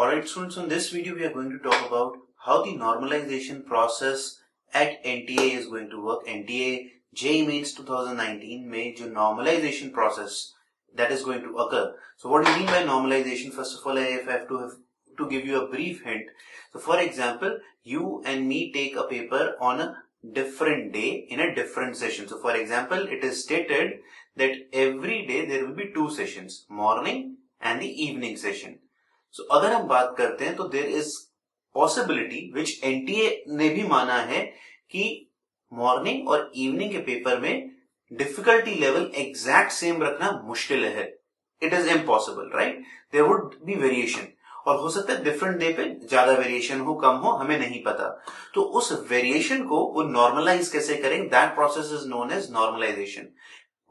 Alright students, in this video we are going to talk about how the normalization process at NTA is going to work. NTA JEE Mains 2019 में जो normalization process that is going to occur. So what do you mean by normalization? First of all, if I have to give you a brief hint. So for example, you and me take a paper on a different day in a different session. So for example, it is stated that every day there will be two sessions, morning and the evening session. So अगर हम बात करते हैं तो there is possibility which NTA ने भी माना है कि मॉर्निंग और इवनिंग के पेपर में डिफिकल्टी लेवल एग्जैक्ट सेम रखना मुश्किल है. It is impossible, right? There would be variation और हो सकता है डिफरेंट डे पे ज्यादा वेरिएशन हो, कम हो, हमें नहीं पता. तो उस वेरिएशन को वो नॉर्मलाइज कैसे करेंगे, that process is known as normalization.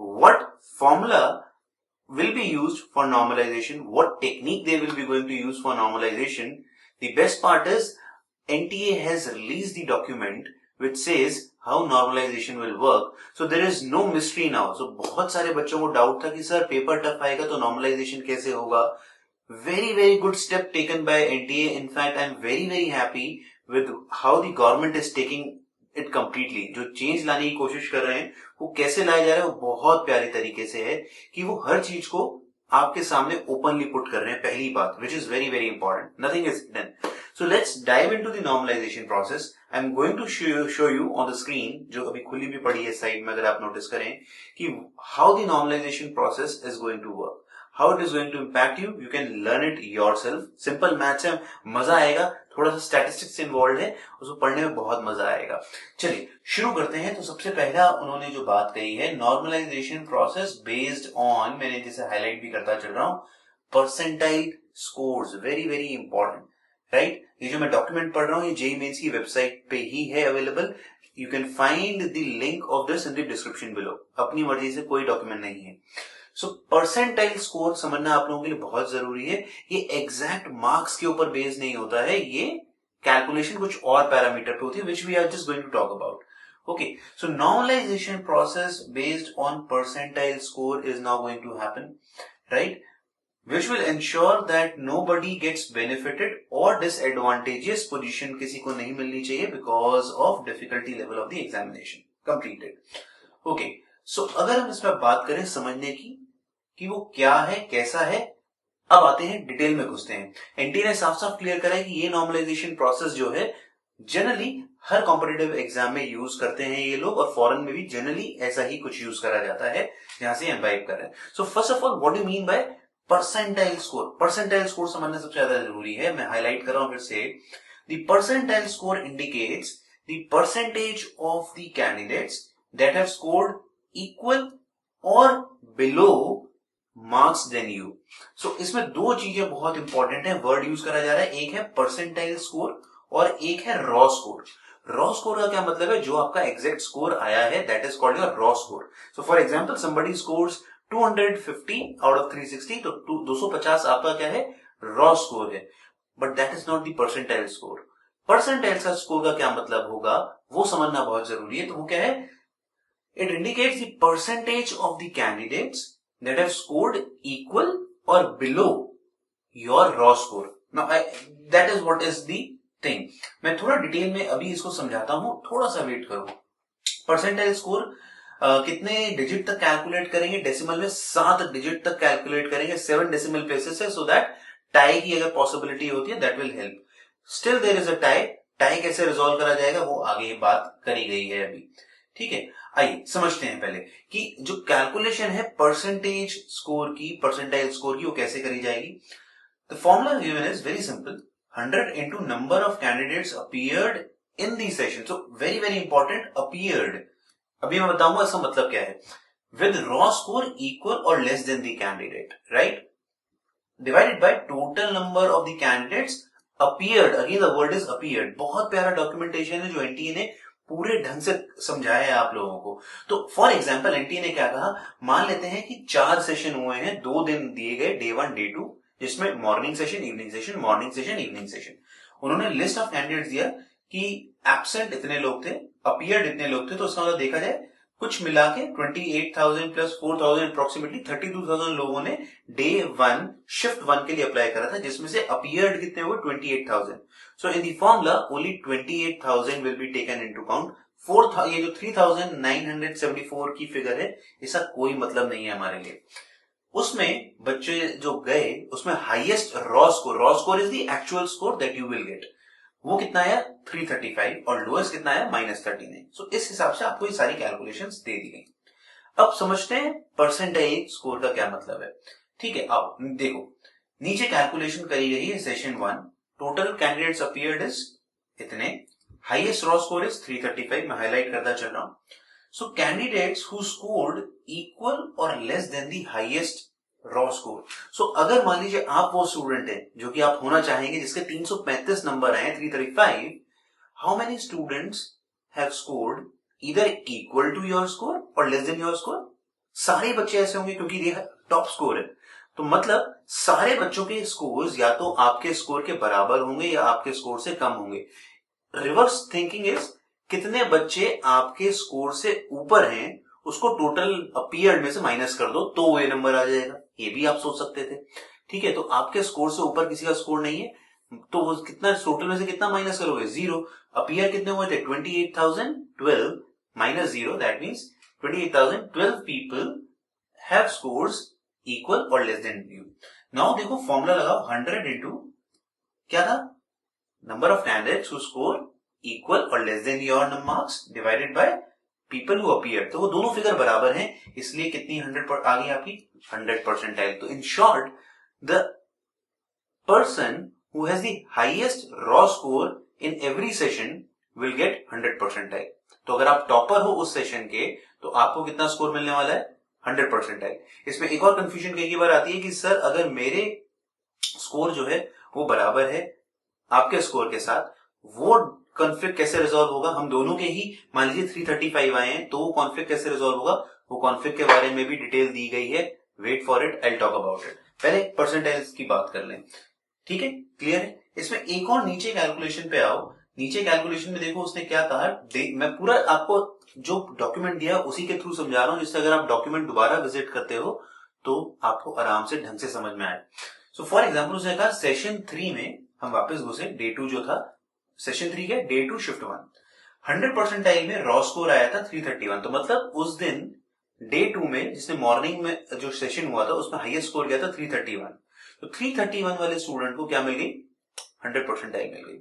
What formula will be used for normalization, what technique they will be going to use for normalization. The best part is NTA has released the document which says how normalization will work. So there is no mystery now. So बहुत सारे बच्चों को doubt था कि sir paper tough आएगा तो normalization कैसे होगा. Very good step taken by NTA. In fact, I am very happy with how the government is taking it completely. जो चेंज लाने की कोशिश कर रहे हैं वो कैसे लाया जा रहा है वो बहुत प्यारे तरीके से है कि वो हर चीज को आपके सामने ओपनली पुट कर रहे हैं. पहली बात which is very important, nothing is hidden. So let's dive into the normalization process. I'm going to show you on the screen, जो अभी खुली भी पड़ी है साइड में, अगर आप नोटिस करें कि how the normalization process is going to work, how it is going to impact you. You can learn it yourself. Simple maths है, मजा आएगा. थोड़ा सा स्टैटिस्टिक्स इन्वॉल्व है, उसको पढ़ने में बहुत मजा आएगा. चलिए शुरू करते हैं. तो सबसे पहला उन्होंने जो बात कही है, नॉर्मलाइजेशन प्रोसेस बेस्ड ऑन, मैंने जैसे हाईलाइट भी करता चल रहा हूं, percentile scores. Very important, right? ये जो मैं डॉक्यूमेंट पढ़ रहा हूँ ये जेईई मेंस की वेबसाइट पे ही है available. You can find the link of this in the description below. अपनी मर्जी से कोई डॉक्यूमेंट नहीं है. सो परसेंटाइल स्कोर समझना आप लोगों के लिए बहुत जरूरी है. ये एग्जैक्ट मार्क्स के ऊपर बेस्ड नहीं होता है, ये कैलकुलेशन कुछ और पैरामीटर पे होती है, which we are just going to talk about. Okay, so normalization process based on percentile score is now going to happen, right? Which will ensure that nobody gets benefited or disadvantageous position किसी को नहीं मिलनी चाहिए because of difficulty level of the examination completed. Okay, so अगर हम इसमें बात करें समझने की कि वो क्या है, कैसा है, अब आते हैं डिटेल में घुसते हैं. एनटीए ने साफ क्लियर करा है कि ये नॉर्मलाइजेशन प्रोसेस जो है जनरली हर कॉम्पिटिटिव एग्जाम में यूज करते हैं ये लोग, और फॉरेन में भी जनरली ऐसा ही कुछ यूज करा जाता है जहां से एम्बाइब कर रहे हैं. So first of all what do mean by percentile score? Percentile score समझना सबसे ज्यादा जरूरी है. मैं हाईलाइट कर रहा हूं फिर से. The percentile score indicates the percentage of the candidates that have scored equal और बिलो मार्क्स देन यू. सो इसमें दो चीजें बहुत इंपॉर्टेंट है, वर्ड यूज करा जा रहा है. एक है परसेंटाइल स्कोर और एक है रॉ स्कोर. रॉ स्कोर का क्या मतलब है? जो आपका एग्जैक्ट स्कोर आया है that is called your raw score. So for example somebody scores 250 out of 360, तो 250 आपका क्या है? रॉ स्कोर है. But that is not the percentile score. Percentile का स्कोर का क्या मतलब होगा वो समझना बहुत जरूरी है. तो वो क्या है? It indicates the percentage of the candidates that have scored equal और below your raw score. Now that is what is the thing. मैं थोड़ा डिटेल में अभी इसको समझाता हूं, थोड़ा सा वेट करो. परसेंटाइल स्कोर कितने डिजिट तक कैलकुलेट करेंगे? डेसिमल में 7 डिजिट तक कैलकुलेट करेंगे, 7 डेसिमल प्लेसेस है, सो दैट टाई की अगर पॉसिबिलिटी होती है that will help. Still there is a tie. Tie कैसे रिजॉल्व करा जाएगा वो आगे बात करी गई है अभी, ठीक है? आइए समझते हैं पहले कि जो कैलकुलेशन है परसेंटेज स्कोर की, परसेंटाइल स्कोर की, वो कैसे करी जाएगी. The formula given is very simple, 100 into number of candidates appeared in the session. So very important, appeared. अभी मैं बताऊंगा इसका मतलब क्या है. विद रॉ स्कोर इक्वल और less than the candidate, right, divided by total number of the candidates appeared. Again the word is appeared. बहुत प्यारा डॉक्यूमेंटेशन है जो एनटीए ने पूरे ढंग से समझाया है आप लोगों को. तो फॉर एग्जांपल एनटीए ने क्या कहा, मान लेते हैं कि 4 सेशन हुए हैं, 2 दिन दिए गए, डे 1 डे 2, जिसमें morning session, evening session, morning session, evening session. उन्होंने लिस्ट ऑफ कैंडिडेट्स दिया कि एब्सेंट इतने लोग थे, अपीयर्ड इतने लोग थे. तो उसका मतलब देखा जाए कुछ मिला के 28,000 प्लस 4,000 अप्रोक्सीमेटली 32,000 लोगों ने डे 1 शिफ्ट 1 के लिए अप्लाई करा था, जिसमें से अपीयर्ड कितने हुए 28,000. So in the formula only 28,000 will be taken into count. ये जो 3,974 की फिगर है, इसका कोई मतलब नहीं है हमारे लिए. उसमें बच्चे जो गए उसमें highest raw score is the actual score that you will get, वो कितना आया 335 और लोएस्ट कितना आया -13 है. सो इस हिसाब से आपको ये सारी कैलकुलेशंस दे दी गई. अब समझते हैं परसेंटेज स्कोर का क्या मतलब है. ठीक है, अब देखो नीचे कैलकुलेशन करी गई है. Session 1 total candidates appeared is इतने, हाईएस्ट रॉ स्कोर इज 335, मैं हाईलाइट करता चल रहा हूं. So candidates who scored equal और less than the highest raw score. So अगर मान लीजिए आप वो स्टूडेंट है जो कि आप होना चाहेंगे जिसके 335 नंबर आए 335, how many students have scored either equal to your score or less than your score? सारे बच्चे ऐसे होंगे क्योंकि ये टॉप स्कोर है, तो मतलब सारे बच्चों के स्कोर्स या तो आपके स्कोर के बराबर होंगे या आपके स्कोर से कम होंगे. रिवर्स थिंकिंग इज कितने बच्चे आपके स्कोर से ऊपर हैं उसको टोटल अपीयर्ड में से माइनस कर दो तो ये नंबर आ जाएगा. ये भी आप सोच सकते थे. ठीक है, तो आपके स्कोर से ऊपर किसी का स्कोर नहीं है तो वो कितना टोटल में से कितना माइनस करोगे? 0. अपीयर कितने हुए थे? 28,012 minus 0, that means 28,012 people have scores equal और लेस देन यू. नाउ देखो फॉर्मूला लगाओ, 100 इंटू क्या था, number of candidates who score equal और less than your marks divided by people who appear. तो वो दोनों फिगर बराबर हैं, इसलिए कितनी 100 पर आ गई आपकी 100 परसेंटाइल. तो in short the person who has the highest raw score in every session will get 100 percentile. तो अगर आप टॉपर हो उस सेशन के तो आपको कितना स्कोर मिलने वाला है? 100 परसेंटाइल. इसमें एक और कंफ्यूजन कई बार आती है कि सर अगर मेरे स्कोर जो है वो बराबर है आपके स्कोर के साथ, वो कॉन्फ्लिक्ट कैसे रिजॉल्व होगा? हम दोनों के ही मान लीजिए 335 आए हैं, तो वो कॉन्फ्लिक्ट कैसे रिजॉल्व होगा? वो कॉन्फ्लिक्ट के बारे में भी डिटेल दी गई है. Wait for it, I talk about it. पहले परसेंटेज की बात कर लें. ठीक है, क्लियर है. इसमें एक और नीचे कैलकुलेशन पे आओ. नीचे कैलकुलेशन में देखो उसने क्या कहा. मैं पूरा आपको जो डॉक्यूमेंट दिया उसी के थ्रू समझा रहा हूं, जिससे अगर आप डॉक्यूमेंट दोबारा विजिट करते हो तो आपको आराम से ढंग से समझ में आए. सो फॉर एग्जाम्पल उसने कहा सेशन 3 में हम वापस घुसे. डे 2 जो था सेशन 3 के डे 2 शिफ्ट 1, 100 परसेंटाइल में रॉ स्कोर आया था 331. तो मतलब उस दिन डे 2 में जिसने मॉर्निंग में जो सेशन हुआ था उसमें हाईएस्ट स्कोर गया था 331. तो 331 वाले स्टूडेंट को क्या मिल गई? 100 परसेंटाइल मिल गई.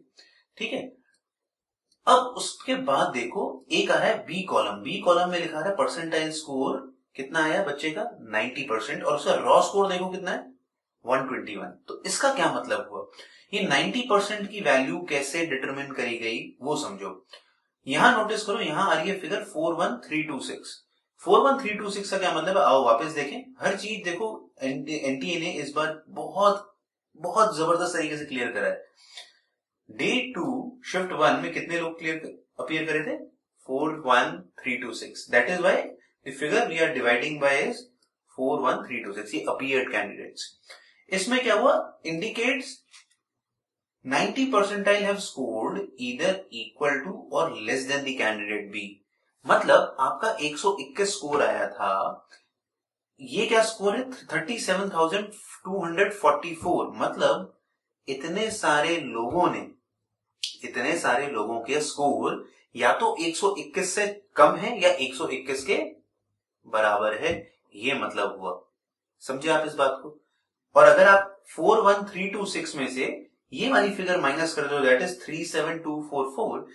ठीक है, अब उसके बाद देखो एक आ रहा है बी कॉलम. बी कॉलम में लिखा है परसेंटाइल स्कोर कितना आया बच्चे का 90% और उसका रॉ स्कोर देखो कितना है 121. तो इसका क्या मतलब हुआ? ये 90% की वैल्यू कैसे डिटरमिन करी गई वो समझो. यहां नोटिस करो, यहां आ रही है फिगर 41326. 41326 का क्या मतलब है? आओ वापस देखें. हर चीज देखो एनटीए ने इस बार बहुत बहुत जबरदस्त तरीके से क्लियर करा है. डे 2 शिफ्ट 1 में कितने लोग अपीयर करे थे? 41326. That is why the figure we are dividing by is 41326. ये अपीयर्ड कैंडिडेट्स. इसमें क्या हुआ? Indicates 90 percentile have scored either equal to or less than the candidate B. मतलब आपका 121 स्कोर आया था. ये क्या स्कोर है? 37,244. मतलब इतने सारे लोगों के स्कोर या तो 121 से कम है या 121 के बराबर है. ये मतलब हुआ. समझे आप इस बात को? और अगर आप 41326 में से ये वाली फिगर माइनस कर दो, दैट इज 37244,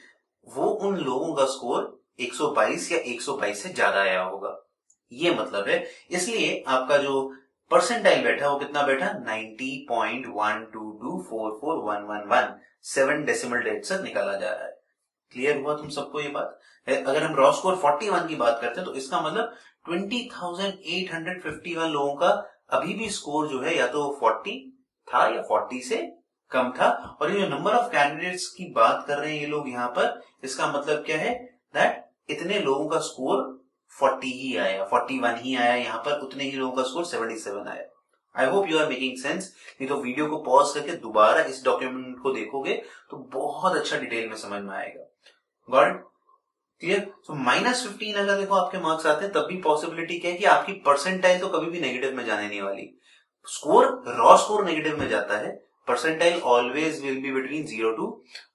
वो उन लोगों का स्कोर 122 या 122 से ज्यादा आया होगा. ये मतलब है. इसलिए आपका जो परसेंटाइल बैठा वो कितना बैठा? 90.1224411. 7 डेसिमल डेसिमल निकाला जा रहा है. क्लियर हुआ तुम सबको ये बात? अगर हम रॉ स्कोर 41 की बात करते हैं तो इसका मतलब 20,851 लोगों का अभी भी स्कोर जो है या तो 40 था या 40 से कम था. और ये जो नंबर ऑफ कैंडिडेट्स की बात कर रहे हैं ये लोग यहाँ पर, इसका मतलब क्या है? दैट इतने लोगों का स्कोर 40 ही आया, 41 ही आया. यहाँ पर उतने ही लोगों का स्कोर 77 आया. I hope you are making sense. नहीं तो वीडियो को पॉज करके दोबारा इस डॉक्यूमेंट को देखोगे तो बहुत अच्छा डिटेल में समझ में आएगा. Got it? क्लियर? तो -15 अगर देखो आपके मार्क्स आते हैं तब भी पॉसिबिलिटी क्या है कि आपकी परसेंटाइल तो कभी भी नेगेटिव में जाने नहीं वाली। स्कोर, रॉ स्कोर नेगेटिव में जाता है, percentile always will be between 0 to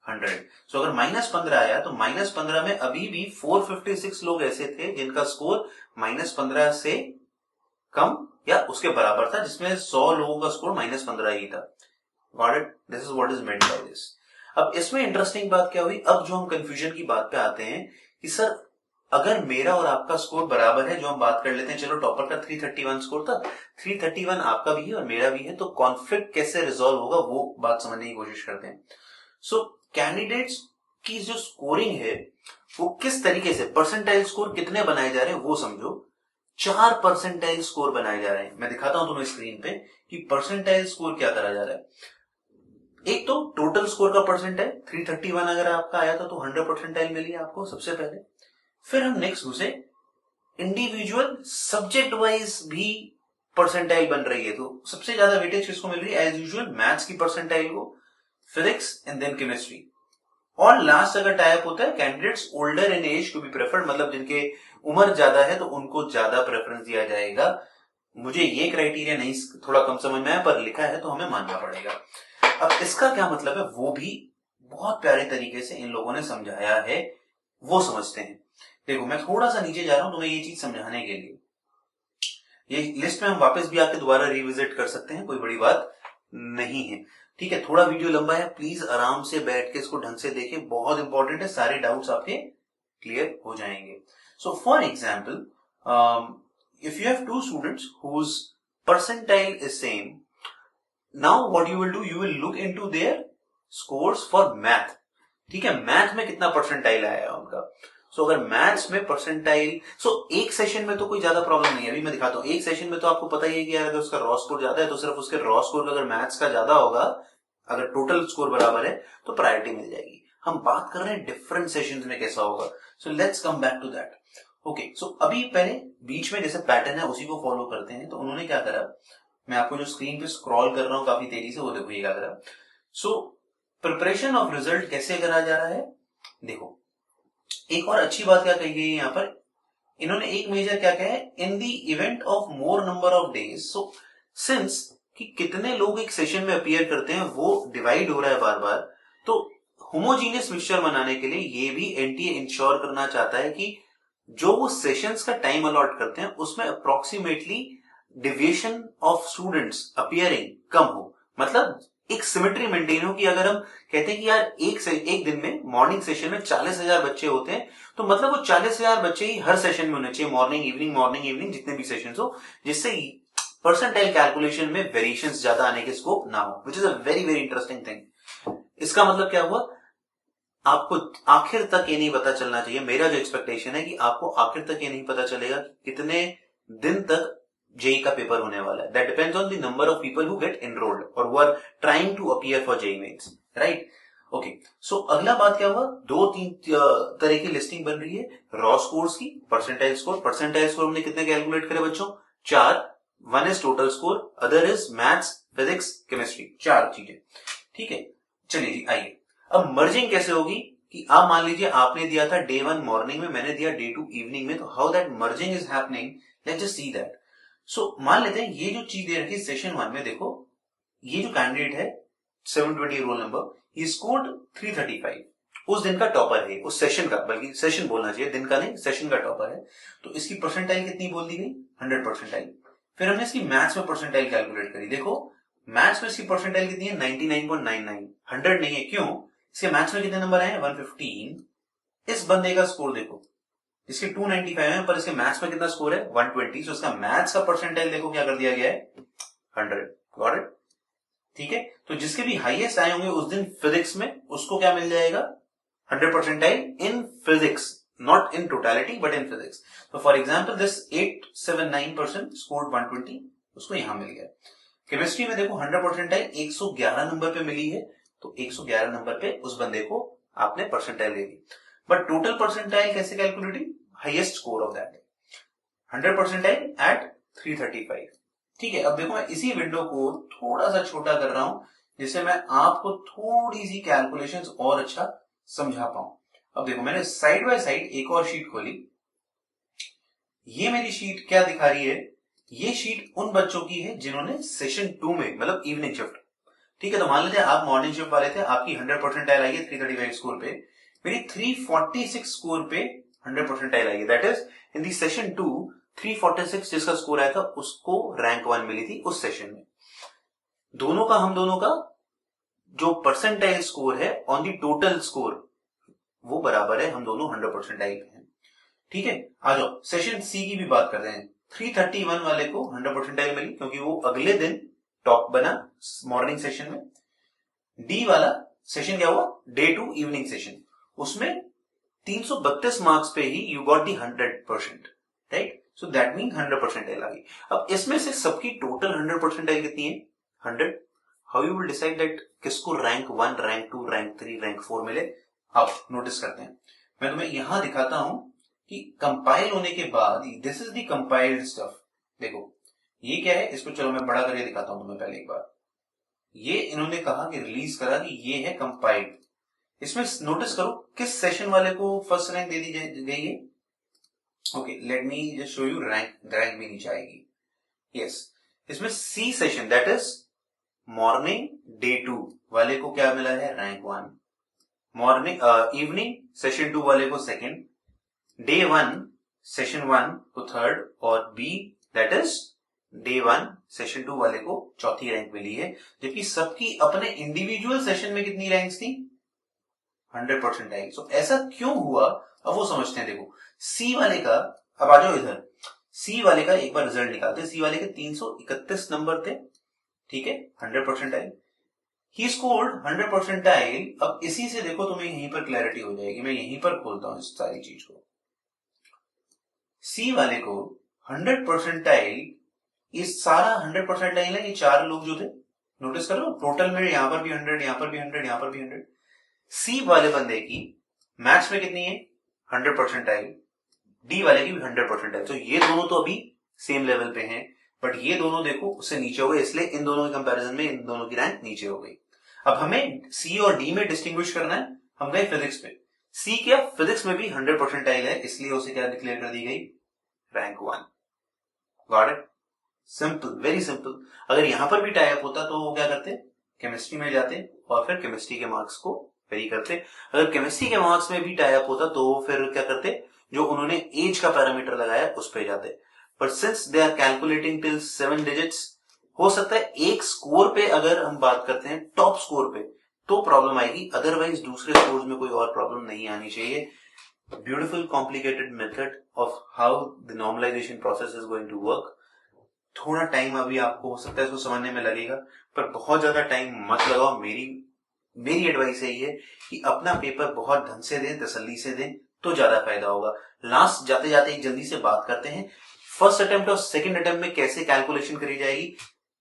100। सो अगर -15 आया तो -15 में अभी भी 456 लोग ऐसे थे जिनका स्कोर -15 से कम या उसके बराबर था, जिसमें 100 लोगों का स्कोर -15 ही था। Got it? This is what is meant by this. अब इसमें इंटरेस्टिंग बात क्या हुई, अब जो हम कंफ्यूजन की बात पे आते हैं कि सर अगर मेरा और आपका स्कोर बराबर है, जो हम बात कर लेते हैं, चलो टॉपर का 331 स्कोर था, 331 आपका भी है और मेरा भी है, तो कॉन्फ्लिक्ट कैसे रिजॉल्व होगा वो बात समझने की कोशिश करते हैं। सो कैंडिडेट्स की जो स्कोरिंग है वो किस तरीके से, परसेंटाइल स्कोर कितने बनाए जा रहे हैं वो समझो। 4 परसेंटाइल स्कोर बनाए जा रहे हैं। मैं दिखाता हूं तुम्हें स्क्रीन पे कि परसेंटाइल स्कोर क्या करा जा रहा है। एक तो टोटल स्कोर का परसेंटाइल 331 अगर आपका आया था तो 100 परसेंटाइल मिली आपको सबसे पहले। फिर हम नेक्स्ट घुसे, इंडिविजुअल सब्जेक्ट वाइज भी परसेंटाइल बन रही है, तो सबसे ज्यादा वेटेज किसको मिल रही है? एज यूजुअल मैथ्स की परसेंटाइल को, फिजिक्स एंड देन केमिस्ट्री। और लास्ट अगर टाइप होता है candidates older in age to be preferred, मतलब जिनके उम्र ज्यादा है तो उनको ज्यादा प्रेफरेंस दिया जाएगा। मुझे ये क्राइटेरिया नहीं थोड़ा कम समझ में आया पर लिखा है तो हमें मानना पड़ेगा। अब इसका क्या मतलब है वो भी बहुत प्यारे तरीके से इन लोगों ने समझाया है, वो समझते हैं। देखो मैं थोड़ा सा नीचे जा रहा हूं तुम्हें ये चीज समझाने के लिए। ये लिस्ट में हम वापस भी आके दोबारा रिविजिट कर सकते हैं, कोई बड़ी बात नहीं है। ठीक है, थोड़ा वीडियो लंबा है, प्लीज आराम से बैठ के इसको ढंग से देखें, बहुत इंपॉर्टेंट है, सारे डाउट्स आपके क्लियर हो जाएंगे। So for example, if you have two students whose percentile is same, now what you will do, you will look into their scores for math. ठीक है, मैथ में कितना परसेंटाइल आया है उनका। सो अगर मैथ्स में परसेंटाइल, एक सेशन में तो कोई ज्यादा प्रॉब्लम नहीं है, अभी मैं दिखाता हूं। एक सेशन में तो आपको पता ही है कि यार अगर उसका रॉ स्कोर ज्यादा है तो सिर्फ उसके रॉ स्कोर का अगर मैथ्स का ज्यादा होगा, अगर टोटल स्कोर बराबर है तो प्रायोरिटी मिल जाएगी। हम बात कर रहे हैं डिफरेंट सेशंस में कैसा होगा। So let's come back to that. Okay, so अभी पहले बीच में जैसे पैटर्न है उसी को फॉलो करते हैं। तो उन्होंने क्या करा, मैं आपको जो स्क्रीन पे स्क्रॉल कर रहा हूं काफी तेजी से, वो देखो ये क्या करा। सो प्रिपरेशन ऑफ रिजल्ट कैसे करा जा रहा है, देखो एक और अच्छी बात क्या कही गई है यहाँ पर, इन्होंने एक मेजर क्या कहा है, in the event of more number of days. So since कि कितने लोग एक सेशन में अपीयर करते हैं वो डिवाइड हो रहा है बार बार, तो होमोजीनियस मिक्सचर बनाने के लिए ये भी एनटीए इंश्योर करना चाहता है कि जो वो सेशंस का टाइम अलॉट करते हैं उसमें approximately deviation of students appearing कम हो, मतलब एक सिमेट्री मेंटेन हो। कि अगर हम कहते हैं कि यार एक दिन में मॉर्निंग सेशन में 40,000 बच्चे होते हैं, तो मतलब वो 40,000 बच्चे ही हर सेशन में होने चाहिए, मॉर्निंग इवनिंग जितने भी सेशन हो, जिससे परसेंटाइल कैलकुलेशन में वेरिएशंस ज्यादा आने के स्कोप ना हो, which is a very very interesting thing. इसका मतलब क्या हुआ, आपको आखिर तक ये नहीं पता चलना चाहिए, मेरा जो एक्सपेक्टेशन है कि आपको आखिर तक ये नहीं पता चलेगा कि कितने दिन तक जेई का पेपर होने वाला है। That depends on the number of people who get enrolled और who are trying to appear for JEE Mains, right. Okay, so अगला बात क्या हुआ, 2-3 तरह की लिस्टिंग बन रही है रॉ स्कोर्स की, परसेंटाइल स्कोर। परसेंटाइल स्कोर हमने कितने कैलकुलेट करे बच्चों, 4। One is total score, other is maths, physics, chemistry, 4 चीजें। ठीक है, चलिए जी आइए। अब मर्जिंग कैसे होगी कि आप मान लीजिए आपने दिया था डे 1 मॉर्निंग में, मैंने दिया डे 2 इवनिंग में, तो how that merging is happening, let's just see that. So मान लेते हैं ये जो चीज दे रखी है सेशन 1 में, देखो ये जो कैंडिडेट है 720 रोल नंबर, ही स्कोर्ड 335, उस दिन का टॉपर है, उस सेशन का, बल्कि सेशन बोलना चाहिए, दिन का नहीं, सेशन का टॉपर है। तो इसकी परसेंटाइल कितनी बोल दी गई, 100 परसेंटाइल। फिर हमने इसकी मैथ्स में परसेंटाइल कैलकुलेट करी, देखो मैथ्स में इसकी परसेंटाइल कितनी है, 99.99, 100 नहीं है, क्यों, इसके मैथ्स में कितने नंबर आए, 115। इस बंदे का स्कोर देखो, इसके 295 है पर इसके मैथ्स में कितना स्कोर है, 120। सो इसका मैथ्स का परसेंटाइल देखो क्या कर दिया गया है, 100। गॉट इट, ठीक है। तो जिसके भी हाईएस्ट आए होंगे उस दिन फिजिक्स में, उसको क्या मिल जाएगा, 100 percentile in physics, not in totality but in physics. तो फॉर एग्जाम्पल दिस 879% स्कोर्ड 120, उसको यहां मिल गया। केमिस्ट्री में देखो 100 परसेंटाइल 111 नंबर पे मिली है, तो 111 नंबर पे उस बंदे को आपने परसेंटाइल दे दी। बट टोटल परसेंटाइल कैसे calculating, highest score of that, 100 percentile at 335। ठीक है, अब देखो मैं इसी विंडो को थोड़ा सा छोटा कर रहा हूं जिससे मैं आपको थोड़ी सी कैलकुलेशंस और अच्छा समझा पाऊं। अब देखो मैंने साइड बाय साइड एक और शीट खोली, ये मेरी शीट क्या दिखा रही है, ये शीट उन बच्चों की है जिन्होंने सेशन 2 में मतलब इवनिंग शिफ्ट, ठीक है, तो मान लेते हैं आप मॉर्निंग शिफ्ट वाले थे, आपकी 100% आई है 335 स्कोर पे, मेरी 346 स्कोर पे 100% आई है, that is in the session 2 346 जिसका स्कोर आया था उसको रैंक 1 मिली थी उस सेशन में। दोनों का हम दोनों का जो परसेंटाइल स्कोर है ऑन दी टोटल स्कोर वो बराबर है, हम दोनों 100% आई पे हैं, ठीक है। आ जाओ सेशन सी की भी बात करते हैं। 331 वाले को 100% मिली क्योंकि वो अगले दिन टॉप बना मॉर्निंग सेशन में। डी वाला सेशन क्या हुआ, डे 2 इवनिंग सेशन, उसमें 332 मार्क्स पे ही you got the 100%, right, so that mean 100% आ गई। अब इसमें से सबकी टोटल 100% कितनी है, 100। How you will decide that किसको रैंक 1, रैंक 2, रैंक 3, रैंक 4 मिले, अब नोटिस करते हैं। मैं तुम्हें यहां दिखाता हूं कि कंपाइल होने के बाद, this is the compiled stuff, देखो ये क्या है, इसको चलो मैं बड़ा करके दिखाता हूं तुम्हें पहले एक बार। ये इन्होंने कहा कि रिलीज करा कि ये है कंपाइल्ड, इसमें नोटिस करो किस सेशन वाले को फर्स्ट रैंक दे दी गई है। Okay let me just show you, rank भी नीचे आएगी, यस, इसमें see session that is morning day 2 वाले को क्या मिला है, रैंक 1, मॉर्निंग इवनिंग सेशन 2 वाले को सेकंड, डे 1 सेशन 1 को थर्ड, और B that is day 1 session 2 वाले को चौथी रैंक मिली है, जबकि सबकी अपने इंडिविजुअल सेशन में कितनी रैंक्स थी, 100% आई। सो ऐसा क्यों हुआ अब वो समझते हैं। देखो सी वाले का, अब आ जाओ इधर, सी वाले का एक बार रिजल्ट निकालते हैं। सी वाले के 331 नंबर थे, ठीक है, 100% आई, ही स्कोर्ड 100% आई। अब इसी से देखो तुम्हें यहीं पर क्लैरिटी हो जाएगी, मैं यहीं पर खोलता हूं इस सारी चीज को। सी वाले को 100% आई, ये सारा 100% आई है, ये चार लोग जो थे, नोटिस करो टोटल में यहां पर भी 100, यहां पर भी 100, यहां पर भी 100। सी वाले बंदे की मैथ्स में कितनी है, 100% आई, डी वाले की भी 100% आई, तो ये दोनों तो अभी सेम लेवल पे हैं, बट ये दोनों देखो उससे नीचे हो गए, इसलिए इन दोनों के कंपैरिजन में इन दोनों की रैंक नीचे हो गई। अब हमें सी और डी में डिस्टिंग्विश करना है, हम गए फिजिक्स पे, सी क्या फिजिक्स में भी 100% आई है, इसलिए उसे क्या डिक्लेयर कर दी गई, rank 1। Got it, simple, very simple. अगर यहां पर भी टाई अप होता तो वो क्या करते, केमिस्ट्री में जाते और फिर केमिस्ट्री के मार्क्स को वेरी करते। अगर केमिस्ट्री के मार्क्स में भी टाई अप होता तो फिर क्या करते, जो उन्होंने एज का पैरामीटर लगाया उस पे जाते। But since they are calculating till 7 digits, हो सकता है एक स्कोर पे अगर हम बात करते हैं टॉप स्कोर पे तो प्रॉब्लम आएगी, अदरवाइज दूसरे स्कोर में कोई और प्रॉब्लम नहीं आनी चाहिए। Beautiful complicated method of how the normalisation process is going to work. थोड़ा टाइम अभी आपको हो सकता है इसको समझने में लगेगा, पर बहुत ज्यादा टाइम मत लगाओ। मेरी एडवाइस यही है कि अपना पेपर बहुत ढंग से दें, तसल्ली से दें, तो ज्यादा फायदा होगा। लास्ट जाते जाते एक जल्दी से बात करते हैं, फर्स्ट अटेम्प्ट और सेकंड अटेम्प्ट में कैसे कैलकुलेशन करी जाएगी।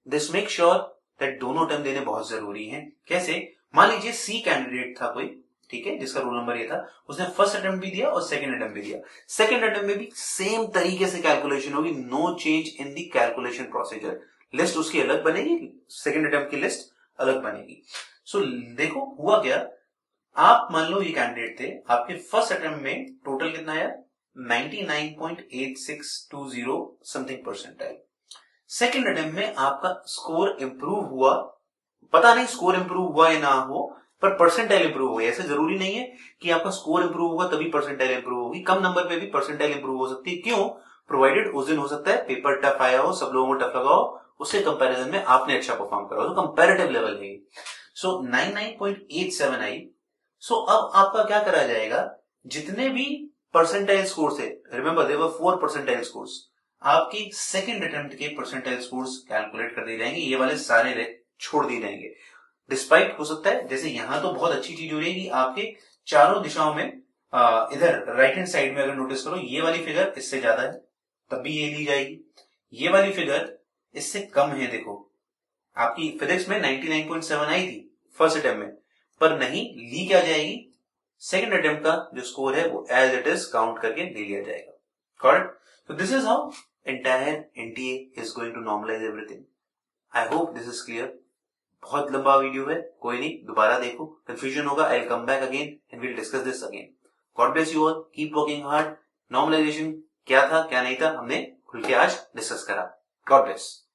दिस मेक श्योर दैट दोनों अटेम्प्ट देने बहुत जरूरी है। कैसे, मान लीजिए सी कैंडिडेट था कोई, ठीक है, जिसका रोल नंबर ये था, उसने फर्स्ट अटेम्प्ट भी दिया और सेकंड अटेम्प्ट भी दिया। सेकंड अटेम्प्ट में भी सेम तरीके से कैलकुलेशन होगी, no change in the calculation procedure. List उसकी अलग बनेगी, सेकंड अटेम्प्ट की लिस्ट अलग बनेगी। सो देखो हुआ क्या, आप मान लो ये कैंडिडेट थे, आपके फर्स्ट अटेम्प्ट में टोटल कितना आया, 99.8620 समथिंग परसेंट आया। सेकंड अटेम्प्ट में आपका स्कोर इंप्रूव हुआ, पता नहीं स्कोर इंप्रूव हुआ या ना हो, पर परसेंटाइल इंप्रूव हुई। ऐसे जरूरी नहीं है कि आपका स्कोर इंप्रूव होगा तभी परसेंटाइल इंप्रूव होगी, कम नंबर पे भी परसेंटाइल इंप्रूव हो सकती है। क्यों, प्रोवाइडेड उस दिन हो सकता है पेपर टफ आया हो, सब लोगों को टफ लगा हो, उससे कंपैरिजन में आपने अच्छा परफॉर्म करा हो, तो कंपैरेटिव लेवल है। सो 99.87 आई। सो अब आपका क्या करा जाएगा, जितने भी परसेंटाइल स्कोर थे, remember there were 4 percentile scores, आपकी सेकंड अटेम्प्ट के परसेंटाइल स्कोर्स कैलकुलेट कर दिए जाएंगे, ये वाले सारे छोड़ दिए जाएंगे। डिस्पाइट हो सकता है, जैसे यहां तो बहुत अच्छी चीज हो रही है कि आपके चारों दिशाओं में इधर राइट हैंड साइड में अगर नोटिस करो, ये वाली फिगर इससे ज्यादा है तब भी ये ली जाएगी, ये वाली फिगर इससे कम है। देखो आपकी फिजिक्स में 99.7 आई थी फर्स्ट अटेम्प्ट में, पर नहीं, ली क्या जाएगी, सेकंड अटेम्प्ट का जो स्कोर है वो एज इट इज काउंट करके ले लिया जाएगा। Correct, so this is how entire NTA is going to normalize everything. I hope this is clear. बहुत लंबा वीडियो है, कोई नहीं, दोबारा देखो, कंफ्यूजन होगा, I will come back again and we'll discuss this again. God bless you all, keep working hard. Normalisation क्या था क्या नहीं था हमने खुल के आज डिस्कस करा। God bless.